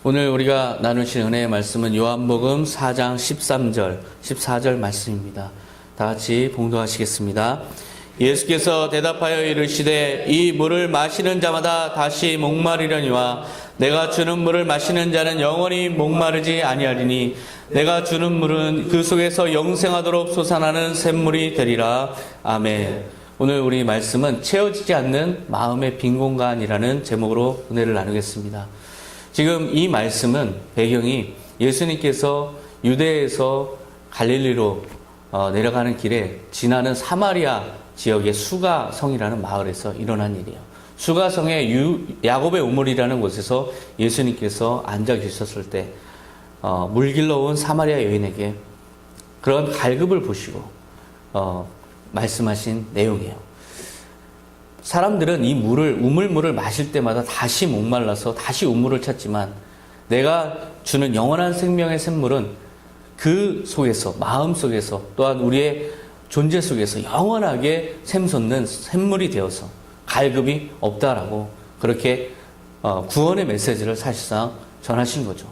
오늘 우리가 나누신 은혜의 말씀은 요한복음 4장 13절, 14절 말씀입니다. 다 같이 봉독하시겠습니다. 예수께서 대답하여 이르시되 이 물을 마시는 자마다 다시 목마르려니와 내가 주는 물을 마시는 자는 영원히 목마르지 아니하리니 내가 주는 물은 그 속에서 영생하도록 솟아나는 샘물이 되리라. 아멘. 오늘 우리 말씀은 채워지지 않는 마음의 빈 공간이라는 제목으로 은혜를 나누겠습니다. 지금 이 말씀은 배경이 예수님께서 유대에서 갈릴리로 내려가는 길에 지나는 사마리아 지역의 수가성이라는 마을에서 일어난 일이에요. 수가성의 야곱의 우물이라는 곳에서 예수님께서 앉아 계셨을 때 물길러 온 사마리아 여인에게 그런 갈급을 보시고 말씀하신 내용이에요. 사람들은 이 우물물을 마실 때마다 다시 목말라서 다시 우물을 찾지만 내가 주는 영원한 생명의 샘물은 그 속에서, 마음 속에서 또한 우리의 존재 속에서 영원하게 샘솟는 샘물이 되어서 갈급이 없다라고 그렇게 구원의 메시지를 사실상 전하신 거죠.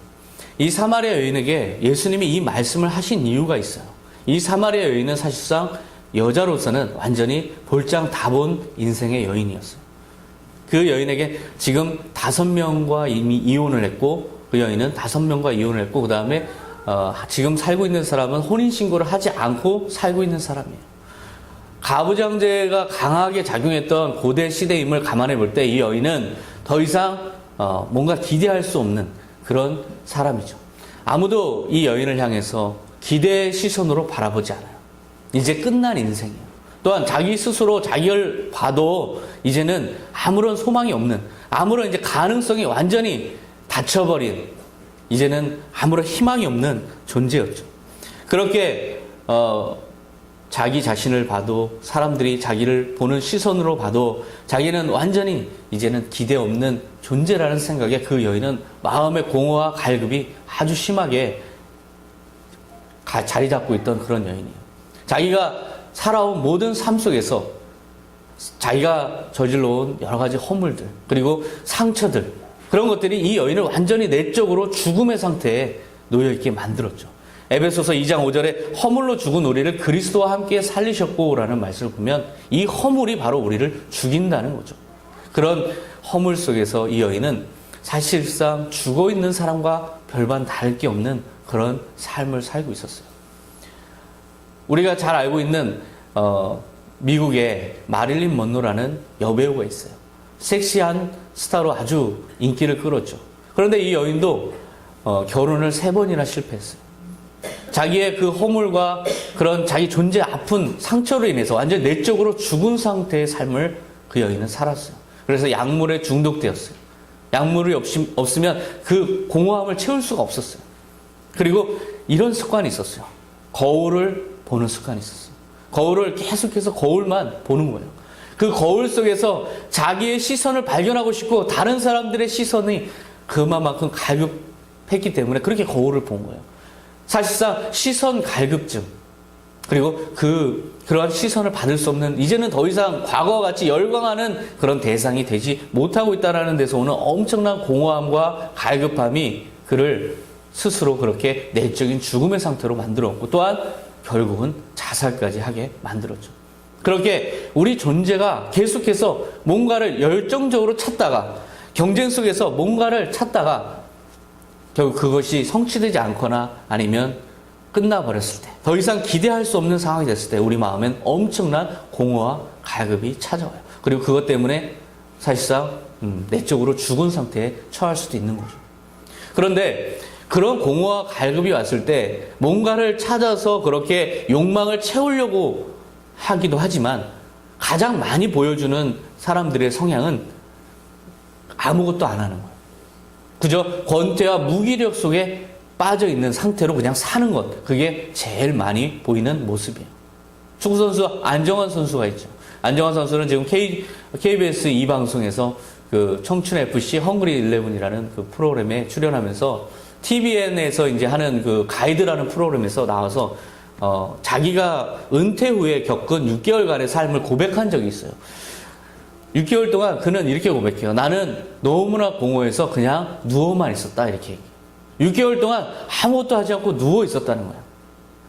이 사마리아 여인에게 예수님이 이 말씀을 하신 이유가 있어요. 이 사마리아 여인은 사실상 여자로서는 완전히 볼장 다 본 인생의 여인이었어요. 그 여인에게 지금 5명과 이미 이혼을 했고 그 여인은 5명과 이혼을 했고 그 다음에 지금 살고 있는 사람은 혼인신고를 하지 않고 살고 있는 사람이에요. 가부장제가 강하게 작용했던 고대 시대임을 감안해 볼 때 이 여인은 더 이상 뭔가 기대할 수 없는 그런 사람이죠. 아무도 이 여인을 향해서 기대의 시선으로 바라보지 않아요. 이제 끝난 인생이에요. 또한 자기 스스로 자기를 봐도 이제는 아무런 소망이 없는, 아무런 이제 가능성이 완전히 닫혀버린, 이제는 아무런 희망이 없는 존재였죠. 그렇게 자기 자신을 봐도 사람들이 자기를 보는 시선으로 봐도 자기는 완전히 이제는 기대 없는 존재라는 생각에 그 여인은 마음의 공허와 갈급이 아주 심하게 자리 잡고 있던 그런 여인이에요. 자기가 살아온 모든 삶 속에서 자기가 저질러온 여러 가지 허물들 그리고 상처들 그런 것들이 이 여인을 완전히 내적으로 죽음의 상태에 놓여있게 만들었죠. 에베소서 2장 5절에 허물로 죽은 우리를 그리스도와 함께 살리셨고 라는 말씀을 보면 이 허물이 바로 우리를 죽인다는 거죠. 그런 허물 속에서 이 여인은 사실상 죽어있는 사람과 별반 다를 게 없는 그런 삶을 살고 있었어요. 우리가 잘 알고 있는 미국의 마릴린 먼로라는 여배우가 있어요. 섹시한 스타로 아주 인기를 끌었죠. 그런데 이 여인도 결혼을 3번이나 실패했어요. 자기의 그 허물과 그런 자기 존재 아픈 상처로 인해서 완전 내적으로 죽은 상태의 삶을 그 여인은 살았어요. 그래서 약물에 중독되었어요. 약물이 없으면 그 공허함을 채울 수가 없었어요. 그리고 이런 습관이 있었어요. 거울을 보는 습관이 있었어요. 거울을 계속해서 거울만 보는 거예요. 그 거울 속에서 자기의 시선을 발견하고 싶고 다른 사람들의 시선이 그만큼 갈급했기 때문에 그렇게 거울을 본 거예요. 사실상 시선 갈급증 그리고 그러한 시선을 받을 수 없는 이제는 더 이상 과거와 같이 열광하는 그런 대상이 되지 못하고 있다는 데서 오는 엄청난 공허함과 갈급함이 그를 스스로 그렇게 내적인 죽음의 상태로 만들었고 또한 결국은 자살까지 하게 만들었죠. 그렇게 우리 존재가 계속해서 뭔가를 열정적으로 찾다가 경쟁 속에서 뭔가를 찾다가 결국 그것이 성취되지 않거나 아니면 끝나버렸을 때 더 이상 기대할 수 없는 상황이 됐을 때 우리 마음엔 엄청난 공허와 갈급이 찾아와요. 그리고 그것 때문에 사실상 내적으로 죽은 상태에 처할 수도 있는 거죠. 그런데 그런 공허와 갈급이 왔을 때 뭔가를 찾아서 그렇게 욕망을 채우려고 하기도 하지만 가장 많이 보여주는 사람들의 성향은 아무것도 안 하는 거예요. 그저 권태와 무기력 속에 빠져 있는 상태로 그냥 사는 것. 그게 제일 많이 보이는 모습이에요. 축구선수 안정환 선수가 있죠. 안정환 선수는 지금 KBS 2방송에서 그 청춘FC 헝그리 11이라는 그 프로그램에 출연하면서 TVN에서 이제 하는 그 가이드라는 프로그램에서 나와서 자기가 은퇴 후에 겪은 6개월간의 삶을 고백한 적이 있어요. 6개월 동안 그는 이렇게 고백해요. 나는 너무나 공허해서 그냥 누워만 있었다. 이렇게 얘기해요. 6개월 동안 아무것도 하지 않고 누워 있었다는 거예요.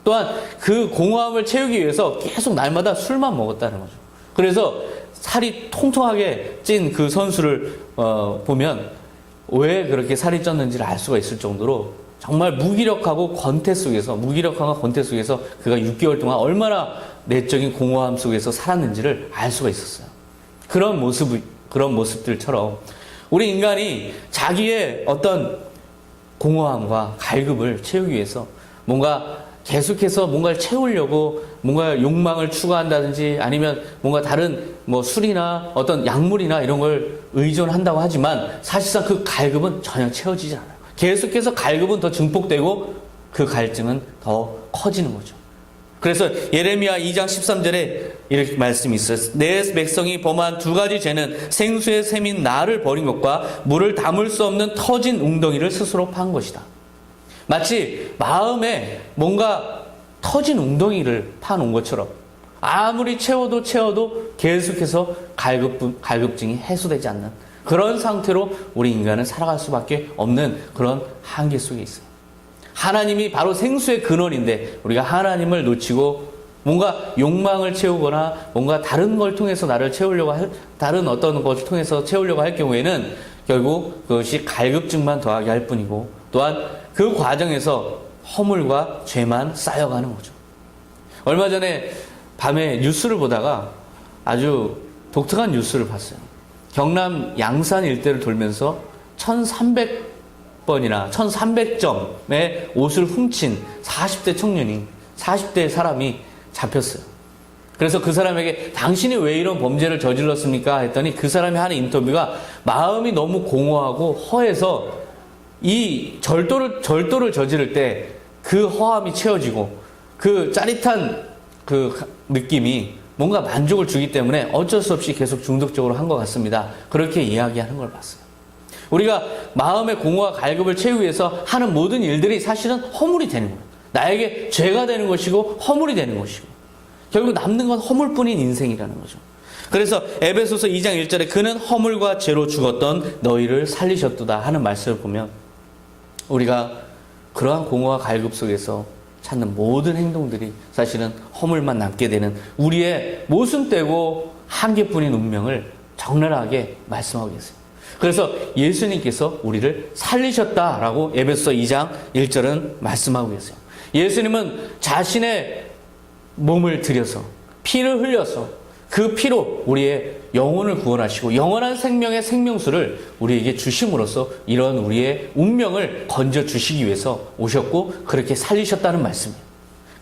또한 그 공허함을 채우기 위해서 계속 날마다 술만 먹었다는 거죠. 그래서 살이 통통하게 찐 그 선수를 보면 왜 그렇게 살이 쪘는지를 알 수가 있을 정도로 정말 무기력하고 권태 속에서, 무기력함과 권태 속에서 그가 6개월 동안 얼마나 내적인 공허함 속에서 살았는지를 알 수가 있었어요. 그런 모습들처럼 우리 인간이 자기의 어떤 공허함과 갈급을 채우기 위해서 뭔가 계속해서 뭔가를 채우려고 뭔가 욕망을 추구한다든지 아니면 뭔가 다른 뭐 술이나 어떤 약물이나 이런 걸 의존한다고 하지만 사실상 그 갈급은 전혀 채워지지 않아요. 계속해서 갈급은 더 증폭되고 그 갈증은 더 커지는 거죠. 그래서 예레미야 2장 13절에 이렇게 말씀이 있어요. 내 백성이 범한 두 가지 죄는 생수의 샘인 나를 버린 것과 물을 담을 수 없는 터진 웅덩이를 스스로 판 것이다. 마치 마음에 뭔가 터진 웅덩이를 파놓은 것처럼 아무리 채워도 계속해서 갈급증이 해소되지 않는 그런 상태로 우리 인간은 살아갈 수밖에 없는 그런 한계 속에 있어요. 하나님이 바로 생수의 근원인데 우리가 하나님을 놓치고 뭔가 욕망을 채우거나 뭔가 다른 걸 통해서 나를 채우려고 다른 어떤 것을 통해서 채우려고 할 경우에는 결국 그것이 갈급증만 더하게 할 뿐이고 또한 그 과정에서 허물과 죄만 쌓여가는 거죠. 얼마 전에 밤에 뉴스를 보다가 아주 독특한 뉴스를 봤어요. 경남 양산 일대를 돌면서 1300번이나 1300점의 옷을 훔친 40대 청년이 40대 사람이 잡혔어요. 그래서 그 사람에게 당신이 왜 이런 범죄를 저질렀습니까? 했더니 그 사람이 하는 인터뷰가 마음이 너무 공허하고 허해서 이 절도를 저지를 때 그 허함이 채워지고 그 짜릿한 그 느낌이 뭔가 만족을 주기 때문에 어쩔 수 없이 계속 중독적으로 한 것 같습니다. 그렇게 이야기하는 걸 봤어요. 우리가 마음의 공허와 갈급을 채우기 위해서 하는 모든 일들이 사실은 허물이 되는 거예요. 나에게 죄가 되는 것이고 허물이 되는 것이고 결국 남는 건 허물뿐인 인생이라는 거죠. 그래서 에베소서 2장 1절에 그는 허물과 죄로 죽었던 너희를 살리셨도다 하는 말씀을 보면 우리가 그러한 공허와 갈급 속에서 찾는 모든 행동들이 사실은 허물만 남게 되는 우리의 모순되고 한계뿐인 운명을 적나라하게 말씀하고 계세요. 그래서 예수님께서 우리를 살리셨다라고 에베소서 2장 1절은 말씀하고 계세요. 예수님은 자신의 몸을 들여서 피를 흘려서 그 피로 우리의 영혼을 구원하시고 영원한 생명의 생명수를 우리에게 주심으로써 이런 우리의 운명을 건져주시기 위해서 오셨고 그렇게 살리셨다는 말씀이에요.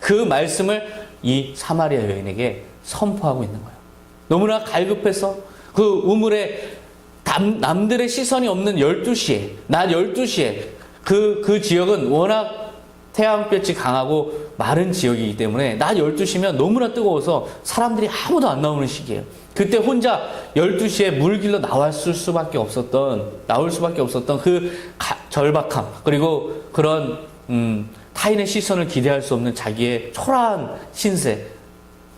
그 말씀을 이 사마리아 여인에게 선포하고 있는 거예요. 너무나 갈급해서 그 우물에 남들의 시선이 없는 12시에 낮 12시에 그 지역은 워낙 태양볕이 강하고 마른 지역이기 때문에 낮 12시면 너무나 뜨거워서 사람들이 아무도 안 나오는 시기예요. 그때 혼자 12시에 물길로 나올 수밖에 없었던 그 절박함 그리고 그런 타인의 시선을 기대할 수 없는 자기의 초라한 신세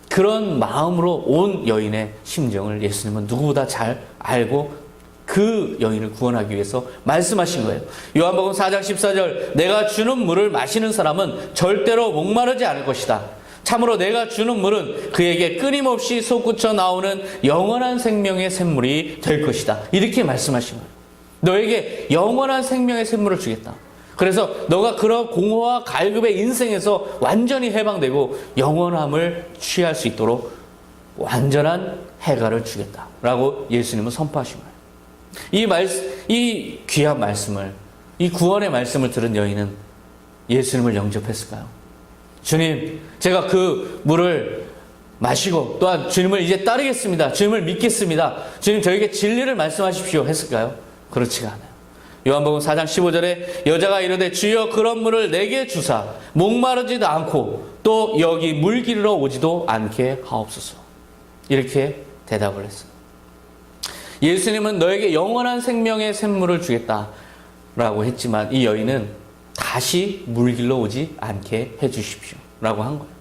그런 마음으로 온 여인의 심정을 예수님은 누구보다 잘 알고 그 여인을 구원하기 위해서 말씀하신 거예요. 요한복음 4장 14절 내가 주는 물을 마시는 사람은 절대로 목마르지 않을 것이다. 참으로 내가 주는 물은 그에게 끊임없이 솟구쳐 나오는 영원한 생명의 샘물이 될 것이다. 이렇게 말씀하신 거예요. 너에게 영원한 생명의 샘물을 주겠다. 그래서 너가 그런 공허와 갈급의 인생에서 완전히 해방되고 영원함을 취할 수 있도록 완전한 해가를 주겠다라고 예수님은 선포하신 거예요. 이 귀한 말씀을, 이 구원의 말씀을 들은 여인은 예수님을 영접했을까요? 주님, 제가 그 물을 마시고 또한 주님을 이제 따르겠습니다. 주님을 믿겠습니다. 주님, 저에게 진리를 말씀하십시오. 했을까요? 그렇지가 않아요. 요한복음 4장 15절에 여자가 이르되 주여 그런 물을 내게 주사 목마르지도 않고 또 여기 물길로 오지도 않게 하옵소서. 이렇게 대답을 했어요. 예수님은 너에게 영원한 생명의 샘물을 주겠다라고 했지만 이 여인은 다시 물길로 오지 않게 해주십시오 라고 한 거예요.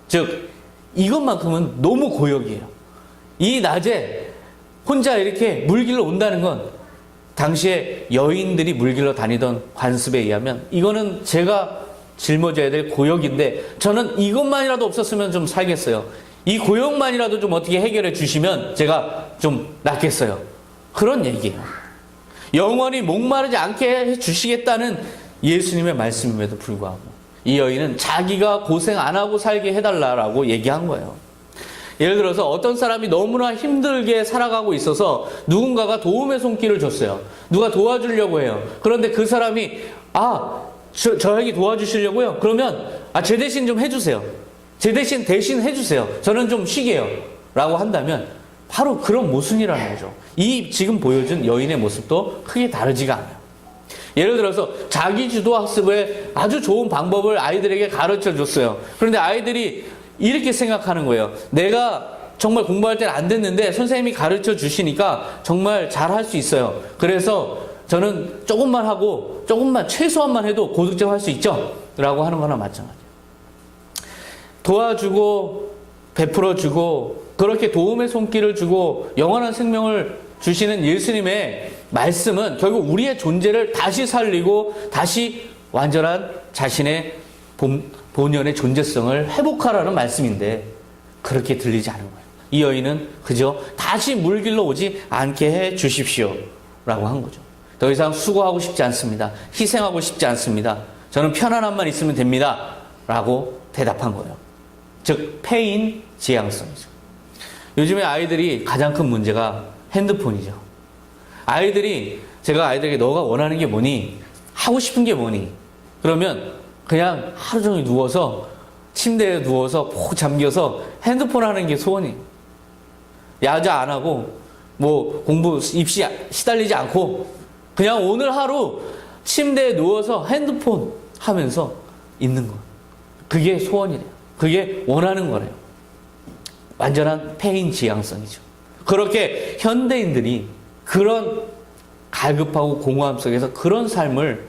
즉 이것만큼은 너무 고역이에요. 이 낮에 혼자 이렇게 물길로 온다는 건 당시에 여인들이 물길로 다니던 관습에 의하면 이거는 제가 짊어져야 될 고역인데 저는 이것만이라도 없었으면 좀 살겠어요. 이 고역만이라도 좀 어떻게 해결해 주시면 제가 좀 낫겠어요. 그런 얘기예요. 영원히 목마르지 않게 해 주시겠다는 예수님의 말씀임에도 불구하고 이 여인은 자기가 고생 안 하고 살게 해달라고 얘기한 거예요. 예를 들어서 어떤 사람이 너무나 힘들게 살아가고 있어서 누군가가 도움의 손길을 줬어요. 누가 도와주려고 해요. 그런데 그 사람이 저에게 도와주시려고요? 그러면 제 대신 좀 해주세요. 제 대신 해주세요. 저는 좀 쉬게요. 라고 한다면 바로 그런 모순이라는 거죠. 이 지금 보여준 여인의 모습도 크게 다르지가 않아요. 예를 들어서 자기 주도 학습의 아주 좋은 방법을 아이들에게 가르쳐 줬어요. 그런데 아이들이 이렇게 생각하는 거예요. 내가 정말 공부할 때는 안 됐는데 선생님이 가르쳐 주시니까 정말 잘할 수 있어요. 그래서 저는 조금만 하고 조금만 최소한만 해도 고득점 할 수 있죠? 라고 하는 거나 마찬가지예요. 도와주고 베풀어주고 그렇게 도움의 손길을 주고 영원한 생명을 주시는 예수님의 말씀은 결국 우리의 존재를 다시 살리고 다시 완전한 자신의 본연의 존재성을 회복하라는 말씀인데 그렇게 들리지 않은 거예요. 이 여인은 그저 다시 물길로 오지 않게 해 주십시오 라고 한 거죠. 더 이상 수고하고 싶지 않습니다. 희생하고 싶지 않습니다. 저는 편안함만 있으면 됩니다 라고 대답한 거예요. 즉 폐인 지향성이죠. 요즘에 아이들이 가장 큰 문제가 핸드폰이죠. 제가 아이들에게 너가 원하는 게 뭐니? 하고 싶은 게 뭐니? 그러면 그냥 하루 종일 누워서 침대에 누워서 푹 잠겨서 핸드폰 하는 게 소원이에요. 야자 안 하고 공부 입시 시달리지 않고 그냥 오늘 하루 침대에 누워서 핸드폰 하면서 있는 거. 그게 소원이래요. 그게 원하는 거래요. 완전한 폐인 지향성이죠. 그렇게 현대인들이 그런 갈급하고 공허함 속에서 그런 삶을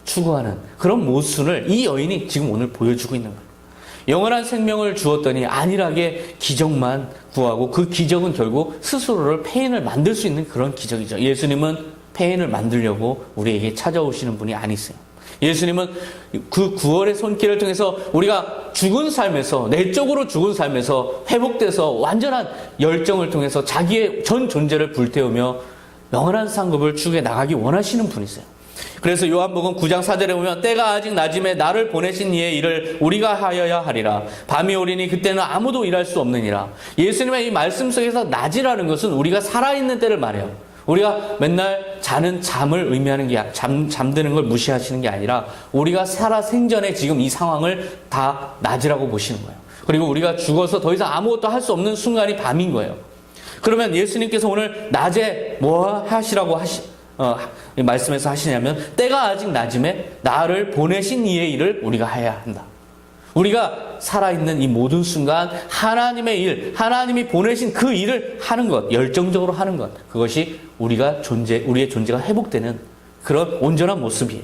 추구하는 그런 모순을 이 여인이 지금 오늘 보여주고 있는 거예요. 영원한 생명을 주었더니 안일하게 기적만 구하고 그 기적은 결국 스스로를 폐인을 만들 수 있는 그런 기적이죠. 예수님은 폐인을 만들려고 우리에게 찾아오시는 분이 아니세요. 예수님은 그 구원의 손길을 통해서 우리가 죽은 삶에서 내적으로 죽은 삶에서 회복돼서 완전한 열정을 통해서 자기의 전 존재를 불태우며 영원한 상급을 추구해 나가기 원하시는 분이세요. 그래서 요한복음 9장 4절에 보면 때가 아직 낮음에 나를 보내신 이의 일을 우리가 하여야 하리라. 밤이 오리니 그때는 아무도 일할 수 없느니라. 예수님의 이 말씀 속에서 낮이라는 것은 우리가 살아있는 때를 말해요. 우리가 맨날 자는 잠을 의미하는 게 잠드는 걸 무시하시는 게 아니라 우리가 살아 생전에 지금 이 상황을 다 낮이라고 보시는 거예요. 그리고 우리가 죽어서 더 이상 아무것도 할 수 없는 순간이 밤인 거예요. 그러면 예수님께서 오늘 낮에 뭐 하시라고 말씀에서 하시냐면 때가 아직 낮음에 나를 보내신 이의 일을 우리가 해야 한다. 우리가 살아있는 이 모든 순간 하나님의 일, 하나님이 보내신 그 일을 하는 것, 열정적으로 하는 것, 그것이 우리의 존재가 회복되는 그런 온전한 모습이에요.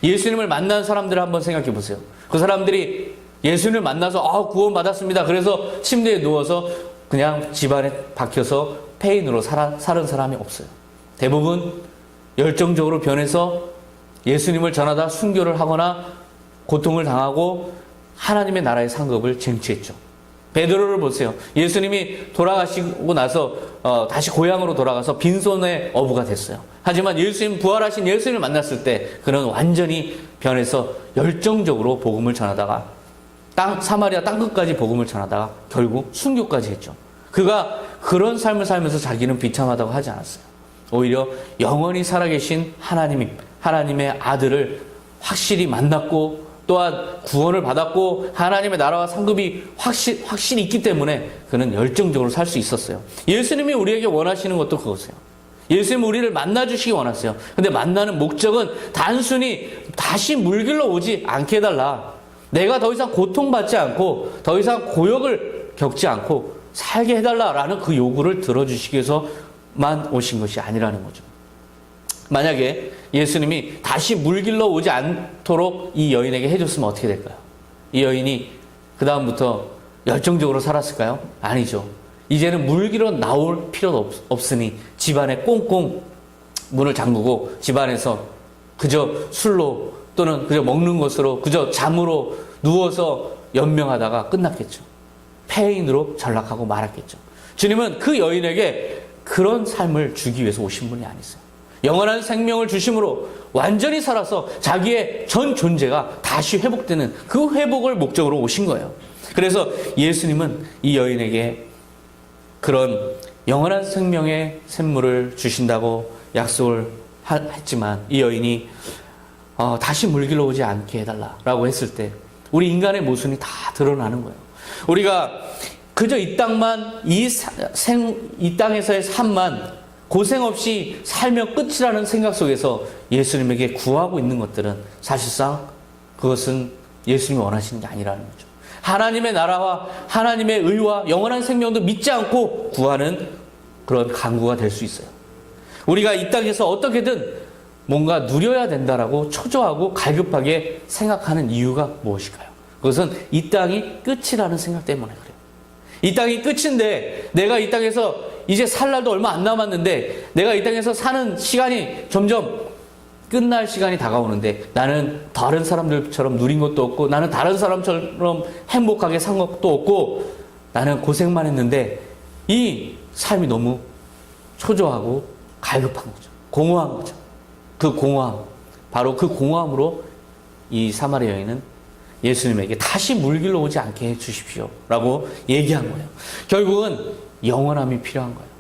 예수님을 만난 사람들을 한번 생각해 보세요. 그 사람들이 예수님을 만나서 구원 받았습니다. 그래서 침대에 누워서 그냥 집안에 박혀서 폐인으로 사는 사람이 없어요. 대부분 열정적으로 변해서 예수님을 전하다 순교를 하거나 고통을 당하고 하나님의 나라의 상급을 쟁취했죠. 베드로를 보세요. 예수님이 돌아가시고 나서 다시 고향으로 돌아가서 빈손의 어부가 됐어요. 하지만 부활하신 예수님을 만났을 때 그는 완전히 변해서 열정적으로 복음을 전하다가 사마리아 땅끝까지 복음을 전하다가 결국 순교까지 했죠. 그가 그런 삶을 살면서 자기는 비참하다고 하지 않았어요. 오히려 영원히 살아계신 하나님의 아들을 확실히 만났고 또한 구원을 받았고 하나님의 나라와 상급이 확실히 있기 때문에 그는 열정적으로 살 수 있었어요. 예수님이 우리에게 원하시는 것도 그것이에요. 예수님은 우리를 만나주시기 원하세요. 근데 만나는 목적은 단순히 다시 물길로 오지 않게 해달라. 내가 더 이상 고통받지 않고 더 이상 고역을 겪지 않고 살게 해달라라는 그 요구를 들어주시기 위해서만 오신 것이 아니라는 거죠. 만약에 예수님이 다시 물길로 오지 않도록 이 여인에게 해줬으면 어떻게 될까요? 이 여인이 그 다음부터 열정적으로 살았을까요? 아니죠. 이제는 물기로 나올 필요도 없으니 집안에 꽁꽁 문을 잠그고 집안에서 그저 술로 또는 그저 먹는 것으로 그저 잠으로 누워서 연명하다가 끝났겠죠. 폐인으로 전락하고 말았겠죠. 주님은 그 여인에게 그런 삶을 주기 위해서 오신 분이 아니세요. 영원한 생명을 주심으로 완전히 살아서 자기의 전 존재가 다시 회복되는 그 회복을 목적으로 오신 거예요. 그래서 예수님은 이 여인에게 그런 영원한 생명의 샘물을 주신다고 약속을 했지만 이 여인이 다시 물길로 오지 않게 해달라라고 했을 때 우리 인간의 모순이 다 드러나는 거예요. 우리가 그저 이 땅만 이 땅에서의 삶만 고생 없이 살면 끝이라는 생각 속에서 예수님에게 구하고 있는 것들은 사실상 그것은 예수님이 원하시는 게 아니라는 거죠. 하나님의 나라와 하나님의 의와 영원한 생명도 믿지 않고 구하는 그런 간구가 될 수 있어요. 우리가 이 땅에서 어떻게든 뭔가 누려야 된다라고 초조하고 갈급하게 생각하는 이유가 무엇일까요? 그것은 이 땅이 끝이라는 생각 때문에 그래요. 이 땅이 끝인데 내가 이 땅에서 이제 살 날도 얼마 안 남았는데 내가 이 땅에서 사는 시간이 점점 끝날 시간이 다가오는데 나는 다른 사람들처럼 누린 것도 없고 나는 다른 사람처럼 행복하게 산 것도 없고 나는 고생만 했는데 이 삶이 너무 초조하고 갈급한 거죠. 공허한 거죠. 그 공허함, 바로 그 공허함으로 이 사마리아 여인은 예수님에게 다시 물길로 오지 않게 해 주십시오 라고 얘기한 거예요. 결국은 영원함이 필요한 거예요.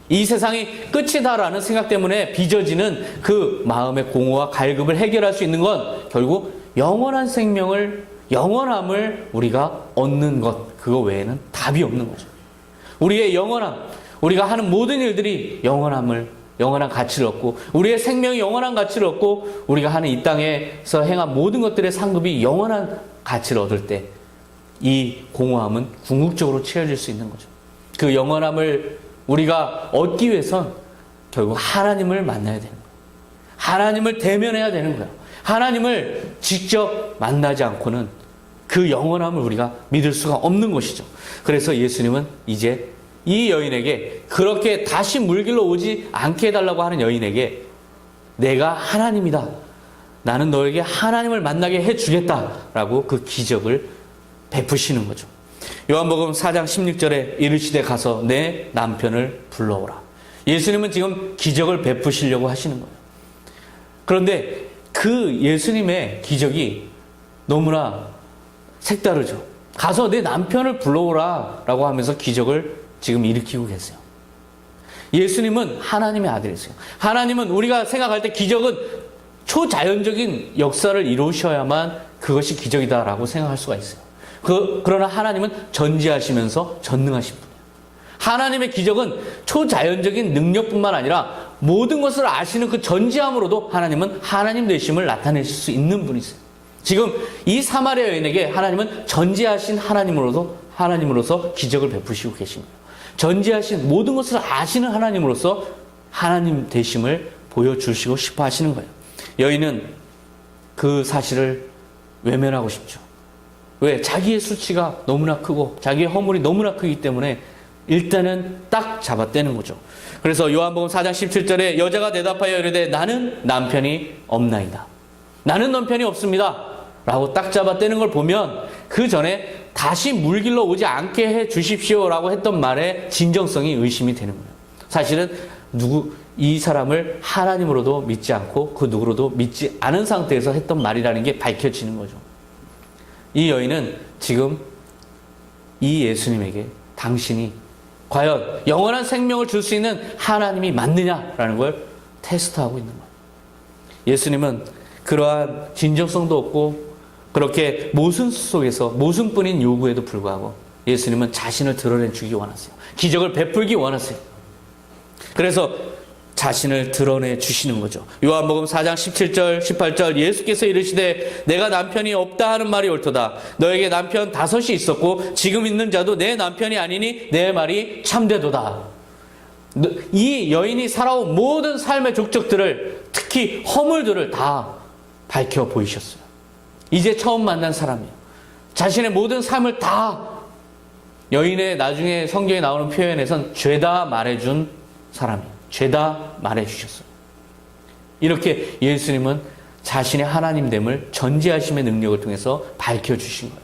이 세상이 끝이다라는 생각 때문에 빚어지는 그 마음의 공허와 갈급을 해결할 수 있는 건 결국 영원한 생명을, 영원함을 우리가 얻는 것, 그거 외에는 답이 없는 거죠. 우리의 영원함, 우리가 하는 모든 일들이 영원한 가치를 얻고 우리의 생명이 영원한 가치를 얻고 우리가 하는 이 땅에서 행한 모든 것들의 상급이 영원한 가치를 얻을 때 이 공허함은 궁극적으로 채워질 수 있는 거죠. 그 영원함을 우리가 얻기 위해선 결국 하나님을 만나야 되는 거예요. 하나님을 대면해야 되는 거예요. 하나님을 직접 만나지 않고는 그 영원함을 우리가 믿을 수가 없는 것이죠. 그래서 예수님은 이제 이 여인에게 그렇게 다시 물길로 오지 않게 해달라고 하는 여인에게 내가 하나님이다. 나는 너에게 하나님을 만나게 해주겠다라고 그 기적을 베푸시는 거죠. 요한복음 4장 16절에 이르시되 가서 내 남편을 불러오라. 예수님은 지금 기적을 베푸시려고 하시는 거예요. 그런데 그 예수님의 기적이 너무나 색다르죠. 가서 내 남편을 불러오라 라고 하면서 기적을 지금 일으키고 계세요. 예수님은 하나님의 아들이세요. 하나님은 우리가 생각할 때 기적은 초자연적인 역사를 이루셔야만 그것이 기적이다라고 생각할 수가 있어요. 그러나 하나님은 전지하시면서 전능하신 분이에요. 하나님의 기적은 초자연적인 능력뿐만 아니라 모든 것을 아시는 그 전지함으로도 하나님은 하나님 되심을 나타내실 수 있는 분이세요. 지금 이 사마리아 여인에게 하나님은 전지하신 하나님으로서 기적을 베푸시고 계신 거예요. 전지하신 모든 것을 아시는 하나님으로서 하나님 되심을 보여주시고 싶어 하시는 거예요. 여인은 그 사실을 외면하고 싶죠. 왜? 자기의 수치가 너무나 크고 자기의 허물이 너무나 크기 때문에 일단은 딱 잡아떼는 거죠. 그래서 요한복음 4장 17절에 여자가 대답하여 이르되 나는 남편이 없나이다. 나는 남편이 없습니다. 라고 딱 잡아떼는 걸 보면 그 전에 다시 물길로 오지 않게 해 주십시오 라고 했던 말의 진정성이 의심이 되는 거예요. 사실은 이 사람을 하나님으로도 믿지 않고 그 누구로도 믿지 않은 상태에서 했던 말이라는 게 밝혀지는 거죠. 이 여인은 지금 이 예수님에게 당신이 과연 영원한 생명을 줄 수 있는 하나님이 맞느냐라는 걸 테스트하고 있는 거예요. 예수님은 그러한 진정성도 없고 그렇게 모순 속에서 모순뿐인 요구에도 불구하고 예수님은 자신을 드러내주기 원하세요. 기적을 베풀기 원하세요. 그래서 자신을 드러내 주시는 거죠. 요한복음 4장 17절 18절 예수께서 이르시되 내가 남편이 없다 하는 말이 옳도다. 너에게 남편 5이 있었고 지금 있는 자도 내 남편이 아니니 내 말이 참되도다. 이 여인이 살아온 모든 삶의 족적들을 특히 허물들을 다 밝혀 보이셨어요. 이제 처음 만난 사람이에요. 자신의 모든 삶을 다 여인의 나중에 성경에 나오는 표현에선 죄다 말해준 사람이에요. 죄다 말해주셨어요. 이렇게 예수님은 자신의 하나님됨을 전지하심의 능력을 통해서 밝혀주신 거예요.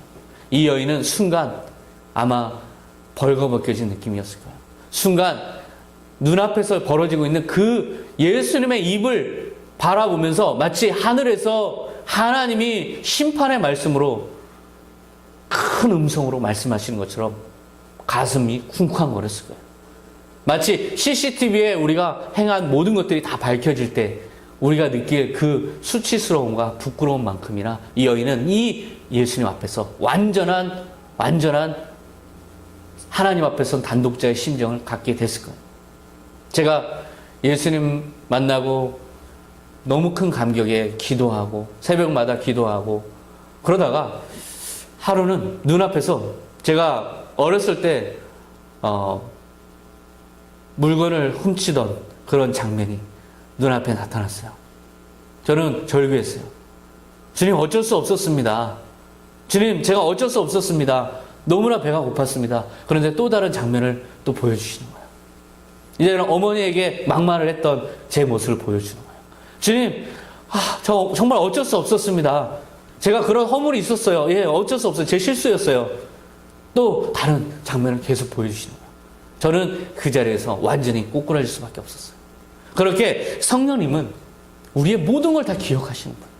이 여인은 순간 아마 벌거벗겨진 느낌이었을 거예요. 순간 눈앞에서 벌어지고 있는 그 예수님의 입을 바라보면서 마치 하늘에서 하나님이 심판의 말씀으로 큰 음성으로 말씀하시는 것처럼 가슴이 쿵쾅거렸을 거예요. 마치 CCTV에 우리가 행한 모든 것들이 다 밝혀질 때 우리가 느낄 그 수치스러움과 부끄러운 만큼이나 이 여인은 이 예수님 앞에서 완전한 하나님 앞에선 단독자의 심정을 갖게 됐을 거예요. 제가 예수님 만나고 너무 큰 감격에 기도하고 새벽마다 기도하고 그러다가 하루는 눈앞에서 제가 어렸을 때 물건을 훔치던 그런 장면이 눈앞에 나타났어요. 저는 절규했어요. 주님, 어쩔 수 없었습니다. 주님, 제가 어쩔 수 없었습니다. 너무나 배가 고팠습니다. 그런데 또 다른 장면을 또 보여주시는 거예요. 이제는 어머니에게 막말을 했던 제 모습을 보여주는 거예요. 주님, 저 정말 어쩔 수 없었습니다. 제가 그런 허물이 있었어요. 예, 어쩔 수 없어요. 제 실수였어요. 또 다른 장면을 계속 보여주시는 거예요. 저는 그 자리에서 완전히 꼬꾸라질 수밖에 없었어요. 그렇게 성령님은 우리의 모든 걸 다 기억하시는 분이에요.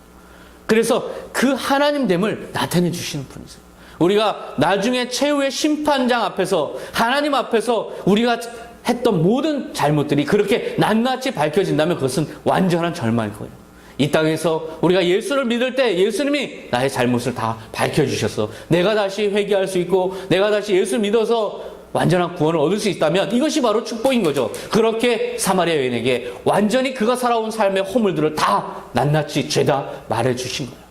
그래서 그 하나님됨을 나타내 주시는 분이세요. 우리가 나중에 최후의 심판장 앞에서 하나님 앞에서 우리가 했던 모든 잘못들이 그렇게 낱낱이 밝혀진다면 그것은 완전한 절망일 거예요. 이 땅에서 우리가 예수를 믿을 때 예수님이 나의 잘못을 다 밝혀주셔서 내가 다시 회개할 수 있고 내가 다시 예수를 믿어서 완전한 구원을 얻을 수 있다면 이것이 바로 축복인 거죠. 그렇게 사마리아 여인에게 완전히 그가 살아온 삶의 허물들을 다 낱낱이 죄다 말해주신 거예요.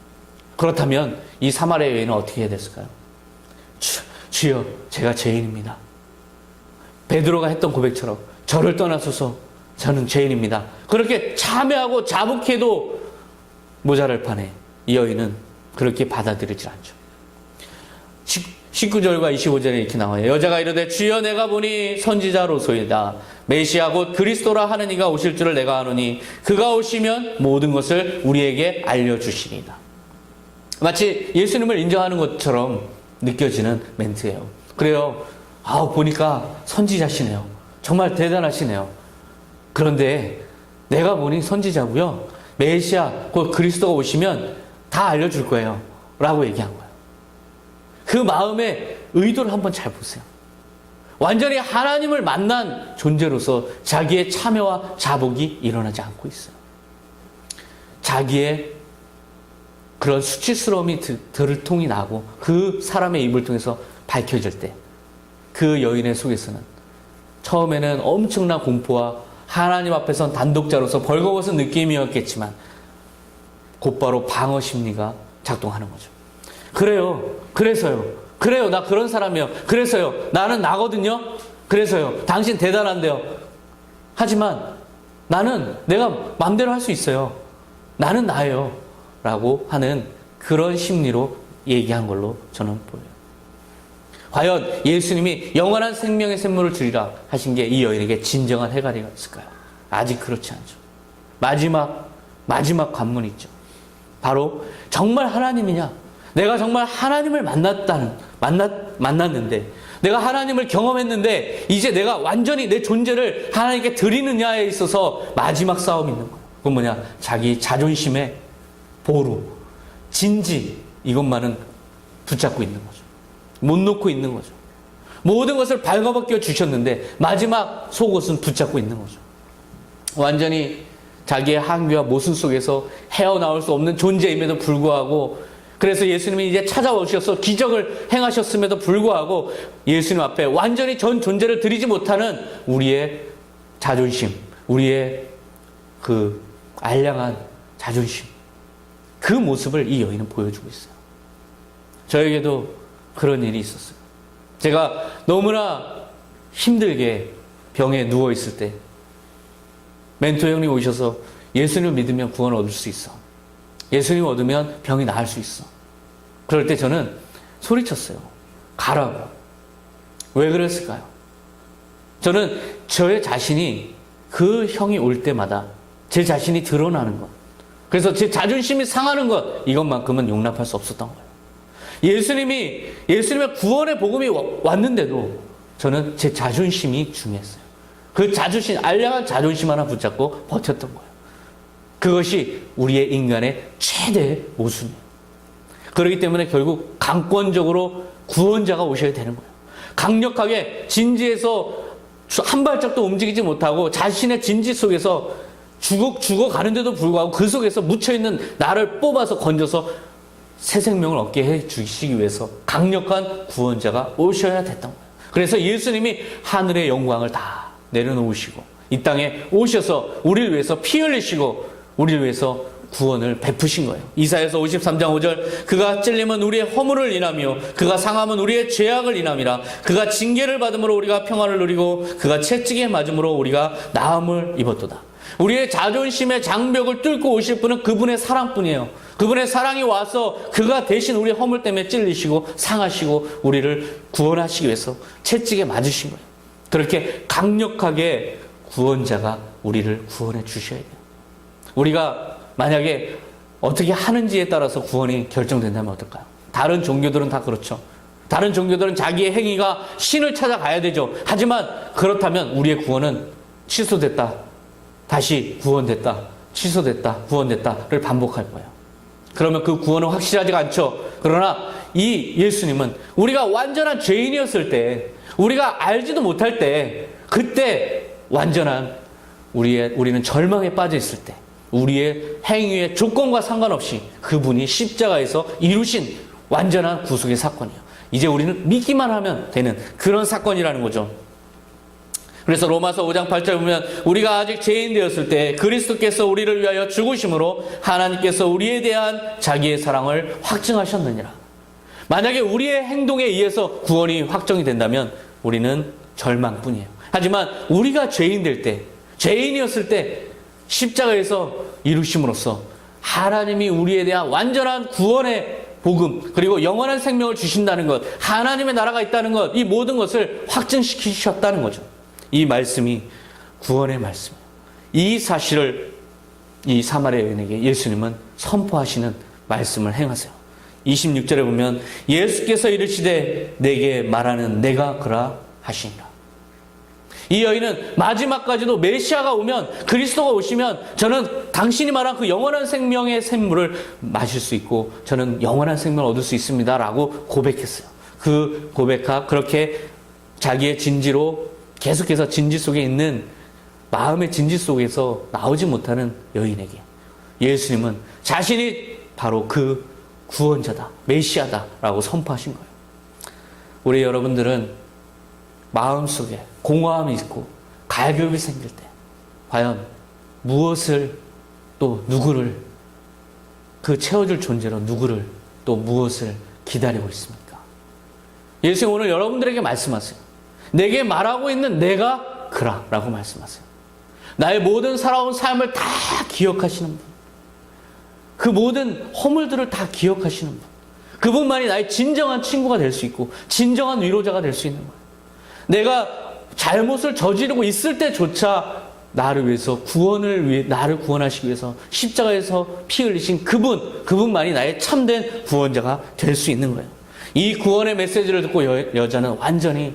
그렇다면 이 사마리아 여인은 어떻게 해야 됐을까요? 주여, 제가 죄인입니다. 베드로가 했던 고백처럼 저를 떠나소서, 저는 죄인입니다. 그렇게 참회하고 자복해도 모자랄 판에 이 여인은 그렇게 받아들이질 않죠. 19절과 25절에 이렇게 나와요. 여자가 이르되 주여, 내가 보니 선지자로소이다. 메시아 곧 그리스도라 하는 이가 오실 줄을 내가 아노니 그가 오시면 모든 것을 우리에게 알려주시리이다. 마치 예수님을 인정하는 것처럼 느껴지는 멘트예요. 그래요. 보니까 선지자시네요. 정말 대단하시네요. 그런데 내가 보니 선지자고요. 메시아 곧 그리스도가 오시면 다 알려줄 거예요. 라고 얘기한 거예요. 그 마음의 의도를 한번 잘 보세요. 완전히 하나님을 만난 존재로서 자기의 참회와 자복이 일어나지 않고 있어요. 자기의 그런 수치스러움이 들통이 나고 그 사람의 입을 통해서 밝혀질 때 그 여인의 속에서는 처음에는 엄청난 공포와 하나님 앞에선 단독자로서 벌거벗은 느낌이었겠지만 곧바로 방어 심리가 작동하는 거죠. 그래요. 나 그런 사람이에요. 그래서요. 나는 나거든요. 그래서요. 당신 대단한데요. 하지만 나는 내가 마음대로 할 수 있어요. 나는 나예요. 라고 하는 그런 심리로 얘기한 걸로 저는 보여요. 과연 예수님이 영원한 생명의 샘물을 주리라 하신 게 이 여인에게 진정한 해결이었을까요? 아직 그렇지 않죠. 마지막 관문이 있죠. 바로 정말 하나님이냐? 내가 정말 하나님을 만났는데 내가 하나님을 경험했는데 이제 내가 완전히 내 존재를 하나님께 드리느냐에 있어서 마지막 싸움이 있는 거예요. 그건 뭐냐? 자기 자존심의 보루, 진지, 이것만은 붙잡고 있는 거죠. 못 놓고 있는 거죠. 모든 것을 발가벗겨 주셨는데 마지막 속옷은 붙잡고 있는 거죠. 완전히 자기의 한계와 모순 속에서 헤어나올 수 없는 존재임에도 불구하고, 그래서 예수님이 이제 찾아오셔서 기적을 행하셨음에도 불구하고 예수님 앞에 완전히 전 존재를 드리지 못하는 우리의 자존심, 우리의 그 알량한 자존심, 그 모습을 이 여인은 보여주고 있어요. 저에게도 그런 일이 있었어요. 제가 너무나 힘들게 병에 누워있을 때 멘토 형님 오셔서 예수님을 믿으면 구원을 얻을 수 있어. 예수님을 얻으면 병이 나을 수 있어. 그럴 때 저는 소리쳤어요. 가라고. 왜 그랬을까요? 저는 저의 자신이 그 형이 올 때마다 제 자신이 드러나는 것, 그래서 제 자존심이 상하는 것, 이것만큼은 용납할 수 없었던 거예요. 예수님의 구원의 복음이 왔는데도 저는 제 자존심이 중요했어요. 그 자존심, 알량한 자존심 하나 붙잡고 버텼던 거예요. 그것이 우리의 인간의 최대의 모순이에요. 그렇기 때문에 결국 강권적으로 구원자가 오셔야 되는 거예요. 강력하게 진지에서 한 발짝도 움직이지 못하고 자신의 진지 속에서 죽어가는데도 불구하고 그 속에서 묻혀있는 나를 뽑아서 건져서 새 생명을 얻게 해 주시기 위해서 강력한 구원자가 오셔야 됐던 거예요. 그래서 예수님이 하늘의 영광을 다 내려놓으시고 이 땅에 오셔서 우리를 위해서 피 흘리시고 우리를 위해서 구원을 베푸신 거예요. 이사야서 53장 5절, 그가 찔림은 우리의 허물을 인하며 그가 상함은 우리의 죄악을 인함이라. 그가 징계를 받음으로 우리가 평안을 누리고 그가 채찍에 맞음으로 우리가 나음을 입었도다. 우리의 자존심의 장벽을 뚫고 오실 분은 그분의 사랑뿐이에요. 그분의 사랑이 와서 그가 대신 우리 허물 때문에 찔리시고 상하시고 우리를 구원하시기 위해서 채찍에 맞으신 거예요. 그렇게 강력하게 구원자가 우리를 구원해 주셔야 돼요. 우리가 만약에 어떻게 하는지에 따라서 구원이 결정된다면 어떨까요? 다른 종교들은 다 그렇죠. 다른 종교들은 자기의 행위가 신을 찾아가야 되죠. 하지만 그렇다면 우리의 구원은 취소됐다, 다시 구원됐다, 취소됐다, 구원됐다를 반복할 거예요. 그러면 그 구원은 확실하지가 않죠. 그러나 이 예수님은 우리가 완전한 죄인이었을 때, 우리가 알지도 못할 때, 그때 완전한 우리는 절망에 빠져 있을 때, 우리의 행위의 조건과 상관없이 그분이 십자가에서 이루신 완전한 구속의 사건이에요. 이제 우리는 믿기만 하면 되는 그런 사건이라는 거죠. 그래서 로마서 5장 8절 보면 우리가 아직 죄인 되었을 때 그리스도께서 우리를 위하여 죽으심으로 하나님께서 우리에 대한 자기의 사랑을 확증하셨느니라. 만약에 우리의 행동에 의해서 구원이 확정이 된다면 우리는 절망뿐이에요. 하지만 우리가 죄인 될 때, 죄인이었을 때 십자가에서 이루심으로써 하나님이 우리에 대한 완전한 구원의 복음, 그리고 영원한 생명을 주신다는 것, 하나님의 나라가 있다는 것, 이 모든 것을 확증시키셨다는 거죠. 이 말씀이 구원의 말씀이에요. 이 사실을 이 사마리아 여인에게 예수님은 선포하시는 말씀을 행하세요. 26절에 보면 예수께서 이르시되 내게 말하는 내가 그라 하시니라. 이 여인은 마지막까지도 메시아가 오면, 그리스도가 오시면 저는 당신이 말한 그 영원한 생명의 샘물을 마실 수 있고 저는 영원한 생명을 얻을 수 있습니다 라고 고백했어요. 그 그렇게 자기의 진지로 계속해서 진지 속에 있는 마음의 진지 속에서 나오지 못하는 여인에게 예수님은 자신이 바로 그 구원자다, 메시아다 라고 선포하신 거예요. 우리 여러분들은 마음속에 공허함이 있고 갈급이 생길 때 과연 무엇을 또 누구를, 그 채워줄 존재로 누구를 또 무엇을 기다리고 있습니까? 예수님 오늘 여러분들에게 말씀하세요. 내게 말하고 있는 내가 그라 라고 말씀하세요. 나의 모든 살아온 삶을 다 기억하시는 분, 그 모든 허물들을 다 기억하시는 분, 그분만이 나의 진정한 친구가 될 수 있고 진정한 위로자가 될 수 있는 거예요. 내가 잘못을 저지르고 있을 때조차 나를 위해서 나를 구원하시기 위해서 십자가에서 피 흘리신 그분만이 나의 참된 구원자가 될 수 있는 거예요. 이 구원의 메시지를 듣고 여자는 완전히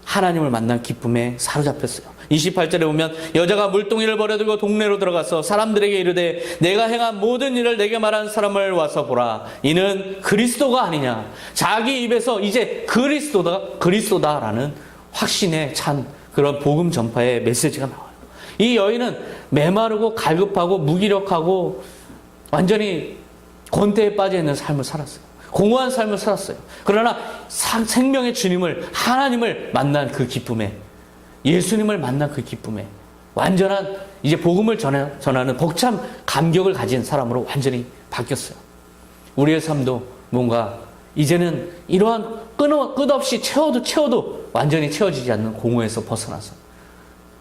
하나님을 만난 기쁨에 사로잡혔어요. 28절에 보면 여자가 물동이를 버려두고 동네로 들어가서 사람들에게 이르되 내가 행한 모든 일을 내게 말한 사람을 와서 보라. 이는 그리스도가 아니냐. 자기 입에서 이제 그리스도다라는 확신에 찬 그런 복음 전파의 메시지가 나와요. 이 여인은 메마르고 갈급하고 무기력하고 완전히 권태에 빠져있는 삶을 살았어요. 공허한 삶을 살았어요. 그러나 생명의 주님을, 하나님을 만난 그 기쁨에, 예수님을 만난 그 기쁨에 완전한 이제 복음을 전하는 벅찬 감격을 가진 사람으로 완전히 바뀌었어요. 우리의 삶도 뭔가 이제는 이러한 끝없이 채워도 완전히 채워지지 않는 공허에서 벗어나서,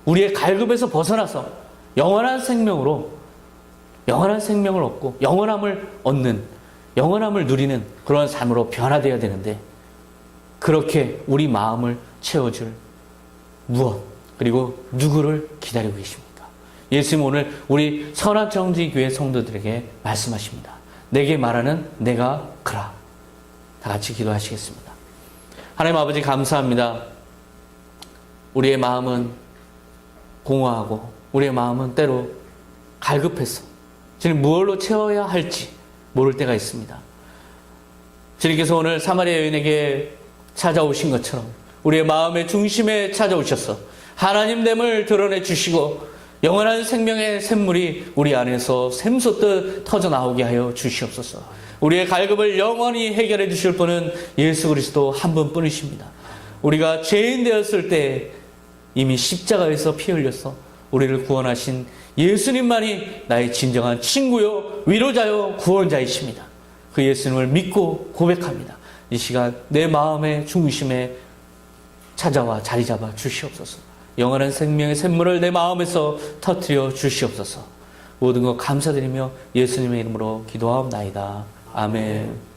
우리의 갈급에서 벗어나서 영원한 생명을 얻고 영원함을 얻는, 영원함을 누리는 그런 삶으로 변화되어야 되는데 그렇게 우리 마음을 채워줄 무엇, 그리고 누구를 기다리고 계십니까? 예수님 오늘 우리 선악정지교회 성도들에게 말씀하십니다. 내게 말하는 내가 그라. 다 같이 기도하시겠습니다. 하나님 아버지 감사합니다. 우리의 마음은 공허하고 우리의 마음은 때로 갈급해서 주님 무엇로 채워야 할지 모를 때가 있습니다. 주님께서 오늘 사마리아 여인에게 찾아오신 것처럼 우리의 마음의 중심에 찾아오셔서 하나님됨을 드러내 주시고 영원한 생명의 샘물이 우리 안에서 샘솟듯 터져나오게 하여 주시옵소서. 우리의 갈급을 영원히 해결해 주실 분은 예수 그리스도 한 분뿐이십니다. 우리가 죄인 되었을 때 이미 십자가에서 피 흘려서 우리를 구원하신 예수님만이 나의 진정한 친구요, 위로자요, 구원자이십니다. 그 예수님을 믿고 고백합니다. 이 시간 내 마음의 중심에 찾아와 자리 잡아 주시옵소서. 영원한 생명의 샘물을 내 마음에서 터뜨려 주시옵소서. 모든 것 감사드리며 예수님의 이름으로 기도하옵나이다. 아멘.